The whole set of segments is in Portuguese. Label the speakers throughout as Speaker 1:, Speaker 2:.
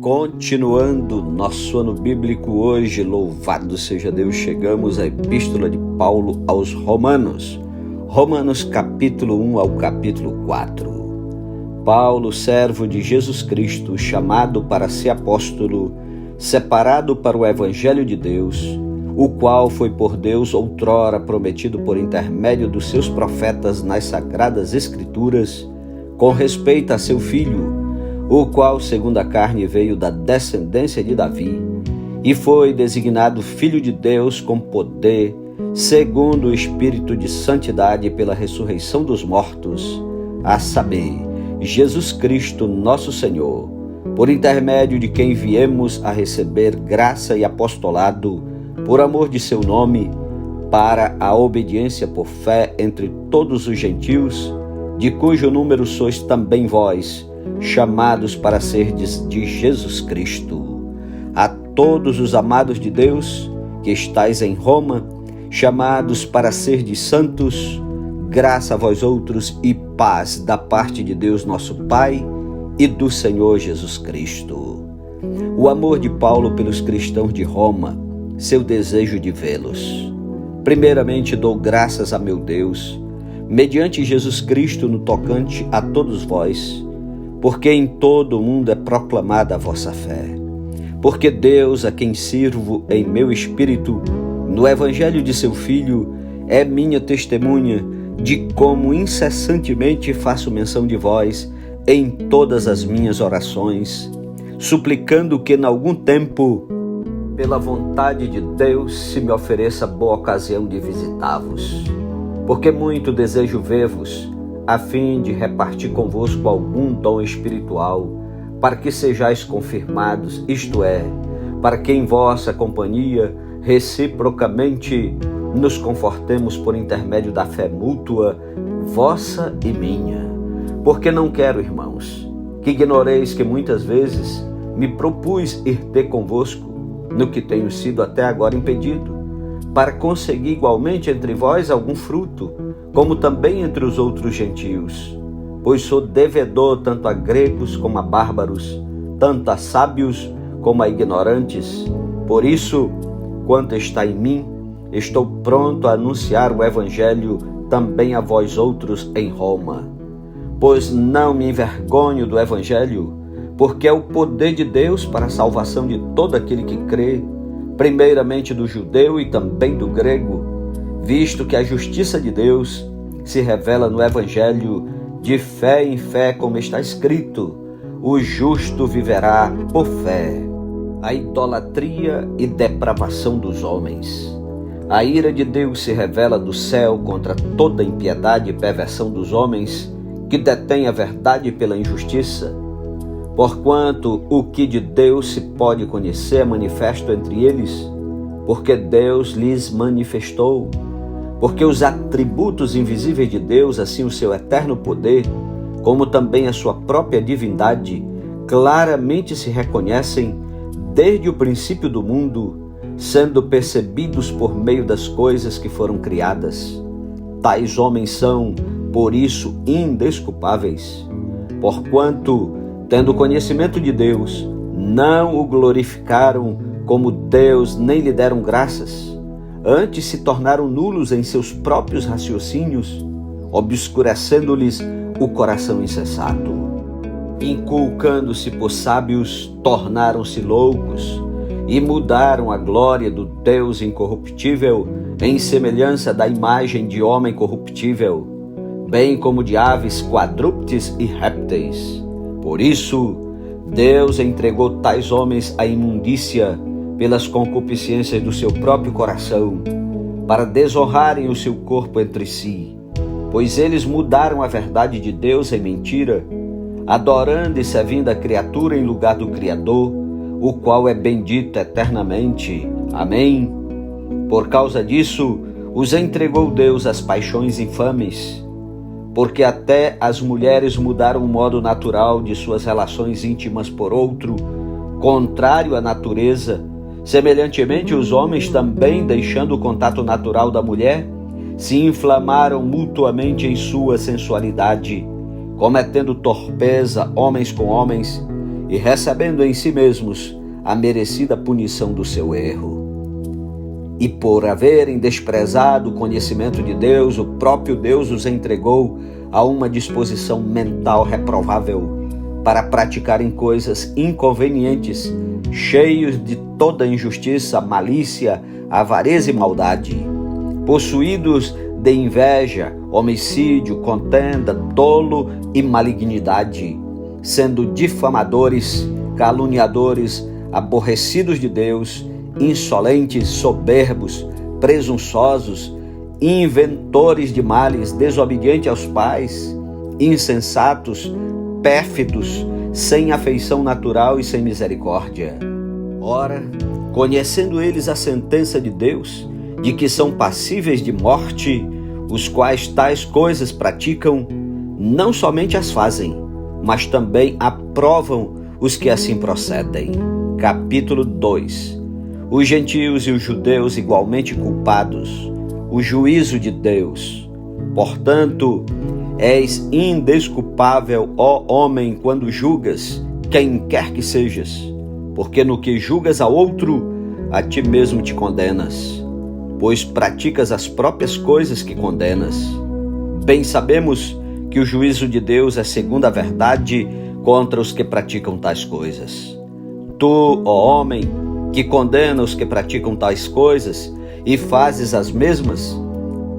Speaker 1: Continuando nosso ano bíblico hoje, louvado seja Deus, chegamos à Epístola de Paulo aos Romanos. Romanos capítulo 1 ao capítulo 4. Paulo, servo de Jesus Cristo, chamado para ser apóstolo, separado para o Evangelho de Deus, o qual foi por Deus outrora prometido por intermédio dos seus profetas nas Sagradas Escrituras, com respeito a seu Filho, o qual, segundo a carne, veio da descendência de Davi, e foi designado Filho de Deus com poder, segundo o Espírito de santidade pela ressurreição dos mortos, a saber, Jesus Cristo nosso Senhor, por intermédio de quem viemos a receber graça e apostolado, por amor de seu nome, para a obediência por fé entre todos os gentios, de cujo número sois também vós, chamados para serdes de Jesus Cristo. A todos os amados de Deus, que estáis em Roma, chamados para serdes santos, graça a vós outros e paz da parte de Deus nosso Pai e do Senhor Jesus Cristo. O amor de Paulo pelos cristãos de Roma, seu desejo de vê-los. Primeiramente dou graças a meu Deus, mediante Jesus Cristo no tocante a todos vós, porque em todo o mundo é proclamada a vossa fé. Porque Deus, a quem sirvo em meu espírito, no Evangelho de seu Filho, é minha testemunha de como incessantemente faço menção de vós em todas as minhas orações, suplicando que, em algum tempo, pela vontade de Deus, se me ofereça boa ocasião de visitar-vos. Porque muito desejo ver-vos, a fim de repartir convosco algum dom espiritual, para que sejais confirmados, isto é, para que em vossa companhia, reciprocamente, nos confortemos por intermédio da fé mútua, vossa e minha. Porque não quero, irmãos, que ignoreis que muitas vezes me propus ir ter convosco, no que tenho sido até agora impedido, para conseguir igualmente entre vós algum fruto, como também entre os outros gentios. Pois sou devedor tanto a gregos como a bárbaros, tanto a sábios como a ignorantes. Por isso, quanto está em mim, estou pronto a anunciar o Evangelho também a vós outros em Roma. Pois não me envergonho do Evangelho, porque é o poder de Deus para a salvação de todo aquele que crê, primeiramente do judeu e também do grego, visto que a justiça de Deus se revela no Evangelho de fé em fé, como está escrito: o justo viverá por fé. A idolatria e depravação dos homens. A ira de Deus se revela do céu contra toda impiedade e perversão dos homens que detêm a verdade pela injustiça. Porquanto o que de Deus se pode conhecer é manifesto entre eles, porque Deus lhes manifestou. Porque os atributos invisíveis de Deus, assim o seu eterno poder, como também a sua própria divindade, claramente se reconhecem desde o princípio do mundo, sendo percebidos por meio das coisas que foram criadas. Tais homens são, por isso, indesculpáveis, porquanto, tendo conhecimento de Deus, não o glorificaram como Deus, nem lhe deram graças. Antes se tornaram nulos em seus próprios raciocínios, obscurecendo-lhes o coração insensato. Inculcando-se por sábios, tornaram-se loucos e mudaram a glória do Deus incorruptível em semelhança da imagem de homem corruptível, bem como de aves, quadrúpedes e répteis. Por isso, Deus entregou tais homens à imundícia pelas concupiscências do seu próprio coração, para desonrarem o seu corpo entre si, pois eles mudaram a verdade de Deus em mentira, adorando e servindo a criatura em lugar do Criador, o qual é bendito eternamente. Amém. Por causa disso, os entregou Deus às paixões infames, porque até as mulheres mudaram o modo natural de suas relações íntimas por outro, contrário à natureza. Semelhantemente, os homens também, deixando o contato natural da mulher, se inflamaram mutuamente em sua sensualidade, cometendo torpeza homens com homens e recebendo em si mesmos a merecida punição do seu erro. E por haverem desprezado o conhecimento de Deus, o próprio Deus os entregou a uma disposição mental reprovável para praticarem coisas inconvenientes, cheios de toda injustiça, malícia, avareza e maldade, possuídos de inveja, homicídio, contenda, dolo e malignidade, sendo difamadores, caluniadores, aborrecidos de Deus, insolentes, soberbos, presunçosos, inventores de males, desobedientes aos pais, insensatos, pérfidos, sem afeição natural e sem misericórdia. Ora, conhecendo eles a sentença de Deus, de que são passíveis de morte, os quais tais coisas praticam, não somente as fazem, mas também aprovam os que assim procedem. Capítulo 2. Os gentios e os judeus igualmente culpados, o juízo de Deus. Portanto, és indesculpável, ó homem, quando julgas quem quer que sejas, porque no que julgas a outro, a ti mesmo te condenas, pois praticas as próprias coisas que condenas. Bem sabemos que o juízo de Deus é segundo a verdade contra os que praticam tais coisas. Tu, ó homem, que condena os que praticam tais coisas e fazes as mesmas,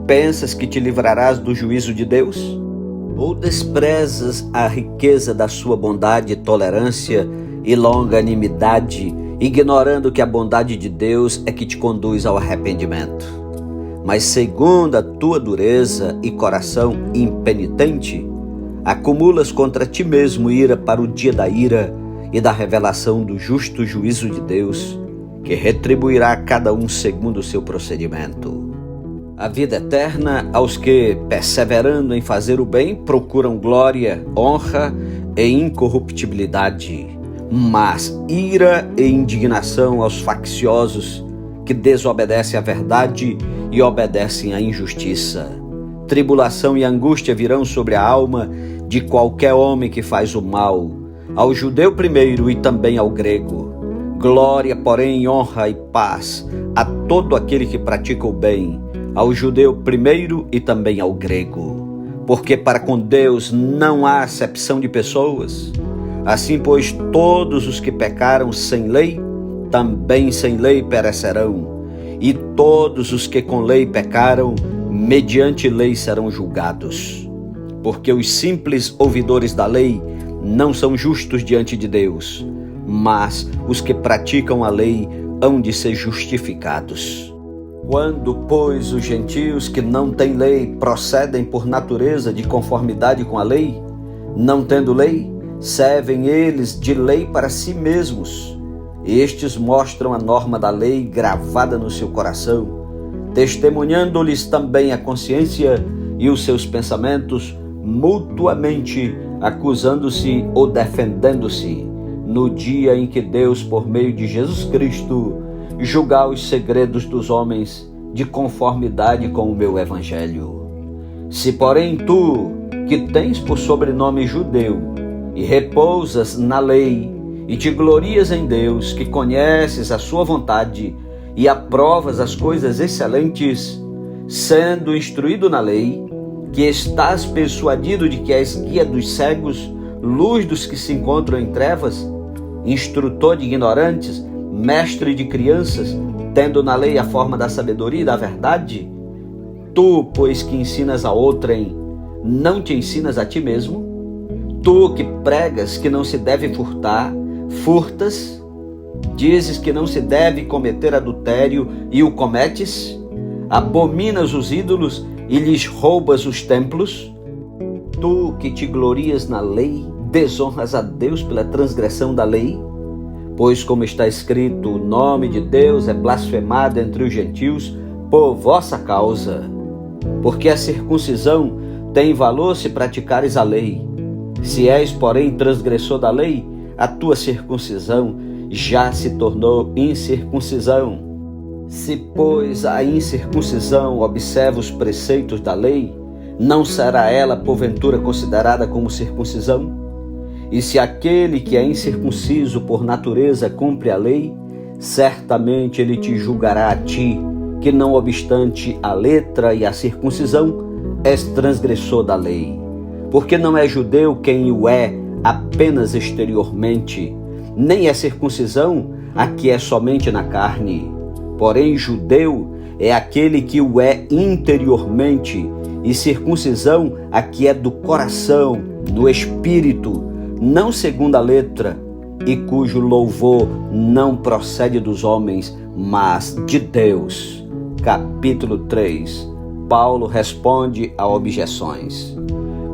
Speaker 1: pensas que te livrarás do juízo de Deus? Ou desprezas a riqueza da sua bondade, tolerância e longanimidade, ignorando que a bondade de Deus é que te conduz ao arrependimento? Mas segundo a tua dureza e coração impenitente, acumulas contra ti mesmo ira para o dia da ira e da revelação do justo juízo de Deus, que retribuirá a cada um segundo o seu procedimento. A vida eterna aos que, perseverando em fazer o bem, procuram glória, honra e incorruptibilidade, mas ira e indignação aos facciosos que desobedecem à verdade e obedecem à injustiça. Tribulação e angústia virão sobre a alma de qualquer homem que faz o mal, ao judeu primeiro e também ao grego. Glória, porém, honra e paz a todo aquele que pratica o bem, ao judeu primeiro e também ao grego. Porque para com Deus não há acepção de pessoas. Assim, pois, todos os que pecaram sem lei, também sem lei perecerão. E todos os que com lei pecaram, mediante lei serão julgados. Porque os simples ouvidores da lei não são justos diante de Deus, mas os que praticam a lei hão de ser justificados. Quando, pois, os gentios que não têm lei procedem por natureza de conformidade com a lei, não tendo lei, servem eles de lei para si mesmos. Estes mostram a norma da lei gravada no seu coração, testemunhando-lhes também a consciência e os seus pensamentos mutuamente, acusando-se ou defendendo-se, no dia em que Deus, por meio de Jesus Cristo, julgar os segredos dos homens de conformidade com o meu evangelho. Se, porém, tu, que tens por sobrenome judeu, e repousas na lei, e te glorias em Deus, que conheces a sua vontade, e aprovas as coisas excelentes, sendo instruído na lei, que estás persuadido de que és guia dos cegos, luz dos que se encontram em trevas, instrutor de ignorantes, mestre de crianças, tendo na lei a forma da sabedoria e da verdade, tu, pois, que ensinas a outrem, não te ensinas a ti mesmo? Tu que pregas que não se deve furtar, furtas? Dizes que não se deve cometer adultério e o cometes? Abominas os ídolos e lhes roubas os templos? Tu que te glorias na lei, desonras a Deus pela transgressão da lei? Pois, como está escrito, o nome de Deus é blasfemado entre os gentios por vossa causa. Porque a circuncisão tem valor se praticares a lei. Se és, porém, transgressor da lei, a tua circuncisão já se tornou incircuncisão. Se, pois, a incircuncisão observa os preceitos da lei, não será ela, porventura, considerada como circuncisão? E se aquele que é incircunciso por natureza cumpre a lei, certamente ele te julgará a ti, que não obstante a letra e a circuncisão, és transgressor da lei. Porque não é judeu quem o é apenas exteriormente, nem é circuncisão a que é somente na carne. Porém, judeu é aquele que o é interiormente, e circuncisão a que é do coração, no espírito, não segundo a letra, e cujo louvor não procede dos homens, mas de Deus. Capítulo 3. Paulo responde a objeções.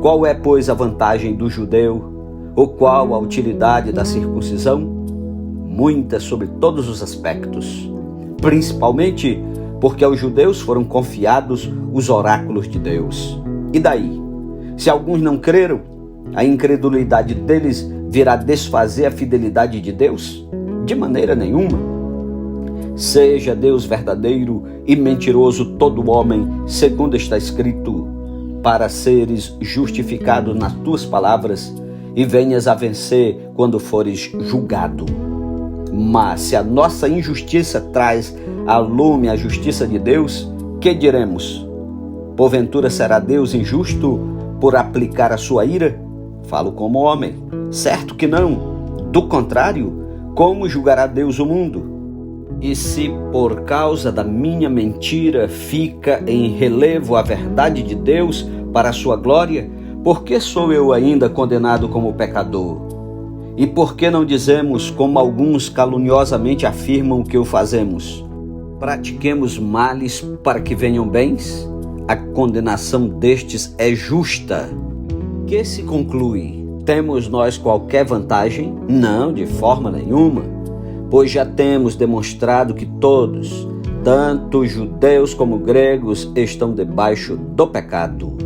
Speaker 1: Qual é, pois, a vantagem do judeu? Ou qual a utilidade da circuncisão? Muitas sobre todos os aspectos, principalmente porque aos judeus foram confiados os oráculos de Deus. E daí? Se alguns não creram, a incredulidade deles virá desfazer a fidelidade de Deus? De maneira nenhuma. Seja Deus verdadeiro e mentiroso todo homem, segundo está escrito, para seres justificado nas tuas palavras e venhas a vencer quando fores julgado. Mas se a nossa injustiça traz à lume a justiça de Deus, que diremos? Porventura será Deus injusto por aplicar a sua ira? Falo como homem. Certo que não. Do contrário, como julgará Deus o mundo? E se por causa da minha mentira fica em relevo a verdade de Deus para a sua glória, por que sou eu ainda condenado como pecador? E por que não dizemos, como alguns caluniosamente afirmam que o fazemos? Pratiquemos males para que venham bens? A condenação destes é justa. Que se conclui? Temos nós qualquer vantagem? Não, de forma nenhuma, pois já temos demonstrado que todos, tanto judeus como gregos, estão debaixo do pecado.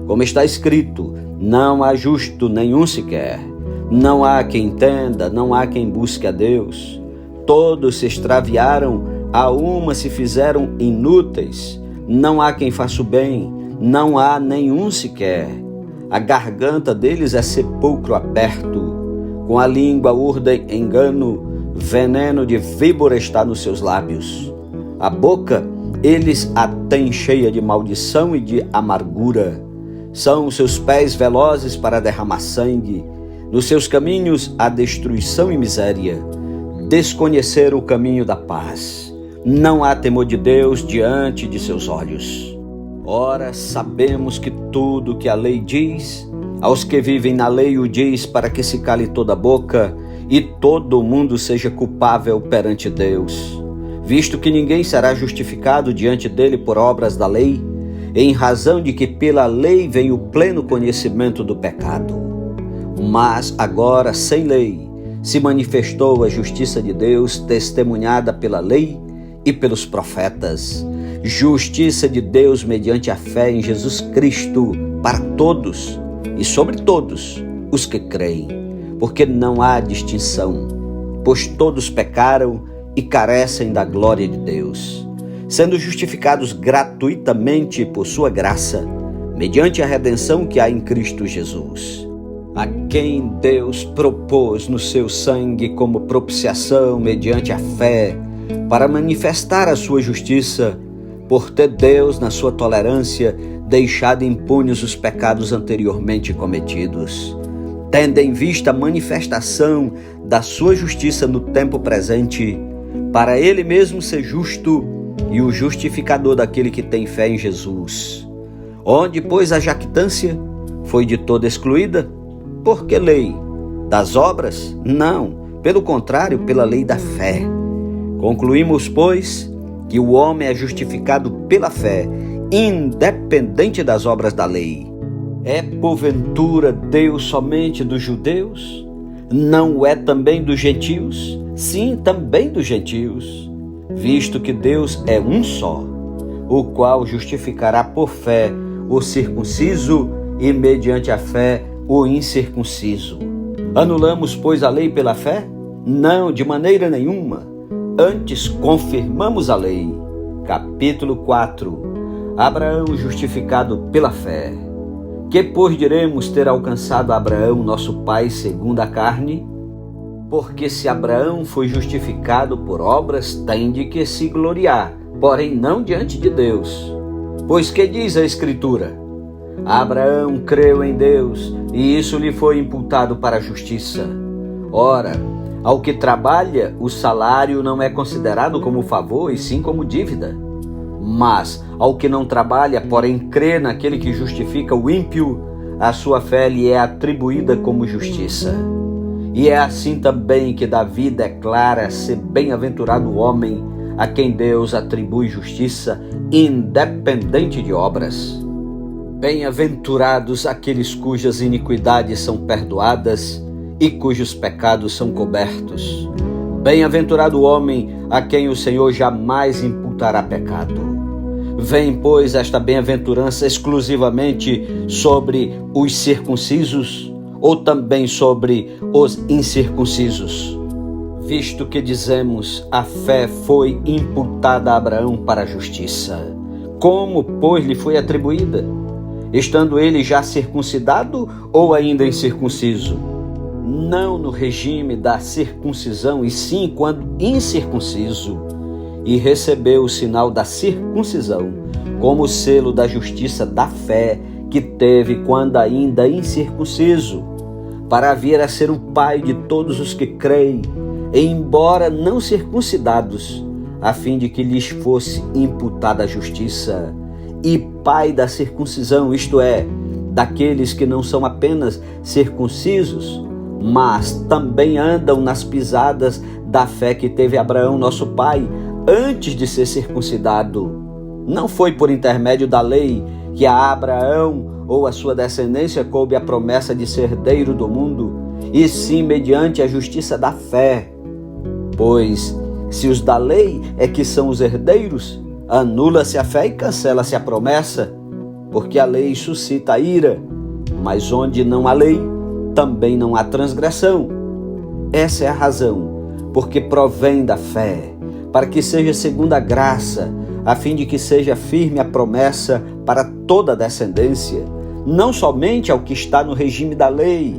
Speaker 1: Como está escrito, não há justo nenhum sequer. Não há quem entenda, não há quem busque a Deus. Todos se extraviaram, a uma se fizeram inúteis. Não há quem faça o bem, não há nenhum sequer. A garganta deles é sepulcro aberto. Com a língua urdem engano, veneno de víbora está nos seus lábios. A boca eles a têm cheia de maldição e de amargura. São os seus pés velozes para derramar sangue. Nos seus caminhos há destruição e miséria. Desconheceram o caminho da paz. Não há temor de Deus diante de seus olhos. Ora, sabemos que tudo que a lei diz, aos que vivem na lei o diz para que se cale toda a boca e todo mundo seja culpável perante Deus. Visto que ninguém será justificado diante dele por obras da lei, em razão de que pela lei vem o pleno conhecimento do pecado. Mas agora, sem lei, se manifestou a justiça de Deus, testemunhada pela lei e pelos profetas. Justiça de Deus mediante a fé em Jesus Cristo para todos e sobre todos os que creem, porque não há distinção, pois todos pecaram e carecem da glória de Deus, sendo justificados gratuitamente por sua graça, mediante a redenção que há em Cristo Jesus, a quem Deus propôs no seu sangue como propiciação mediante a fé, para manifestar a sua justiça, por ter Deus, na sua tolerância, deixado impunes os pecados anteriormente cometidos, tendo em vista a manifestação da sua justiça no tempo presente, para ele mesmo ser justo e o justificador daquele que tem fé em Jesus. Onde, pois, a jactância foi de toda excluída? Por que lei? Das obras? Não, pelo contrário, pela lei da fé. Concluímos, pois, que o homem é justificado pela fé, independente das obras da lei. É porventura Deus somente dos judeus? Não é também dos gentios? Sim, também dos gentios, visto que Deus é um só, o qual justificará por fé o circunciso e mediante a fé o incircunciso. Anulamos, pois, a lei pela fé? Não, de maneira nenhuma. Antes confirmamos a lei. Capítulo 4. Abraão justificado pela fé. Que, pois, diremos ter alcançado Abraão, nosso pai, segundo a carne? Porque se Abraão foi justificado por obras, tem de que se gloriar, porém não diante de Deus. Pois que diz a Escritura? Abraão creu em Deus, e isso lhe foi imputado para a justiça. Ora, ao que trabalha, o salário não é considerado como favor, e sim como dívida. Mas ao que não trabalha, porém crê naquele que justifica o ímpio, a sua fé lhe é atribuída como justiça. E é assim também que Davi declara ser bem-aventurado o homem a quem Deus atribui justiça, independente de obras. Bem-aventurados aqueles cujas iniquidades são perdoadas e cujos pecados são cobertos. Bem-aventurado o homem a quem o Senhor jamais imputará pecado. Vem, pois, esta bem-aventurança exclusivamente sobre os circuncisos ou também sobre os incircuncisos? Visto que dizemos, a fé foi imputada a Abraão para a justiça. Como, pois, lhe foi atribuída? Estando ele já circuncidado ou ainda incircunciso? Não no regime da circuncisão, e sim quando incircunciso, e recebeu o sinal da circuncisão como selo da justiça da fé que teve quando ainda incircunciso, para vir a ser o pai de todos os que creem, embora não circuncidados, a fim de que lhes fosse imputada a justiça, e pai da circuncisão, isto é, daqueles que não são apenas circuncisos, mas também andam nas pisadas da fé que teve Abraão, nosso pai, antes de ser circuncidado. Não foi por intermédio da lei que a Abraão ou a sua descendência coube a promessa de ser herdeiro do mundo, e sim mediante a justiça da fé. Pois, se os da lei é que são os herdeiros, anula-se a fé e cancela-se a promessa, porque a lei suscita a ira, mas onde não há lei, também não há transgressão. Essa é a razão, porque provém da fé, para que seja segundo a graça, a fim de que seja firme a promessa para toda a descendência, não somente ao que está no regime da lei,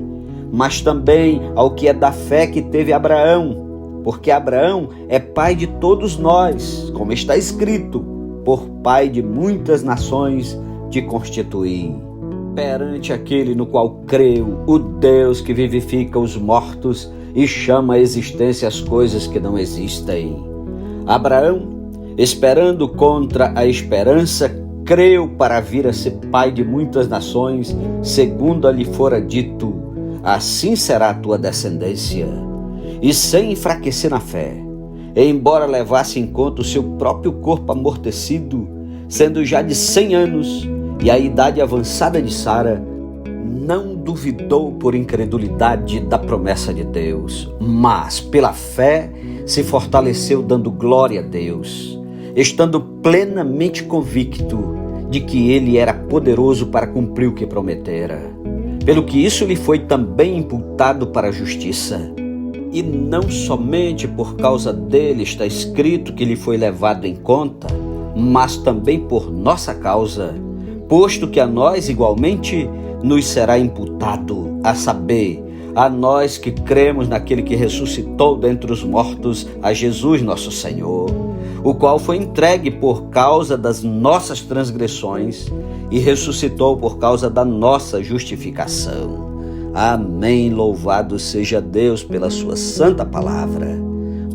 Speaker 1: mas também ao que é da fé que teve Abraão, porque Abraão é pai de todos nós, como está escrito, por pai de muitas nações te constituí. Perante aquele no qual creu, o Deus que vivifica os mortos e chama à existência as coisas que não existem. Abraão, esperando contra a esperança, creu para vir a ser pai de muitas nações, segundo lhe fora dito, assim será a tua descendência. E sem enfraquecer na fé, embora levasse em conta o seu próprio corpo amortecido, sendo já de 100 anos, e a idade avançada de Sara, não duvidou por incredulidade da promessa de Deus, mas pela fé se fortaleceu dando glória a Deus, estando plenamente convicto de que ele era poderoso para cumprir o que prometera. Pelo que isso lhe foi também imputado para a justiça. E não somente por causa dele está escrito que lhe foi levado em conta, mas também por nossa causa, posto que a nós igualmente nos será imputado, a saber, a nós que cremos naquele que ressuscitou dentre os mortos, a Jesus nosso Senhor, o qual foi entregue por causa das nossas transgressões e ressuscitou por causa da nossa justificação. Amém. Louvado seja Deus pela sua santa palavra.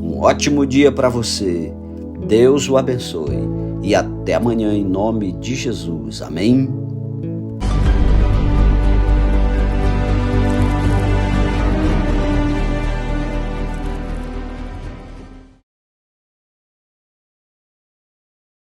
Speaker 1: Um ótimo dia para você. Deus o abençoe. E até amanhã em nome de Jesus. Amém.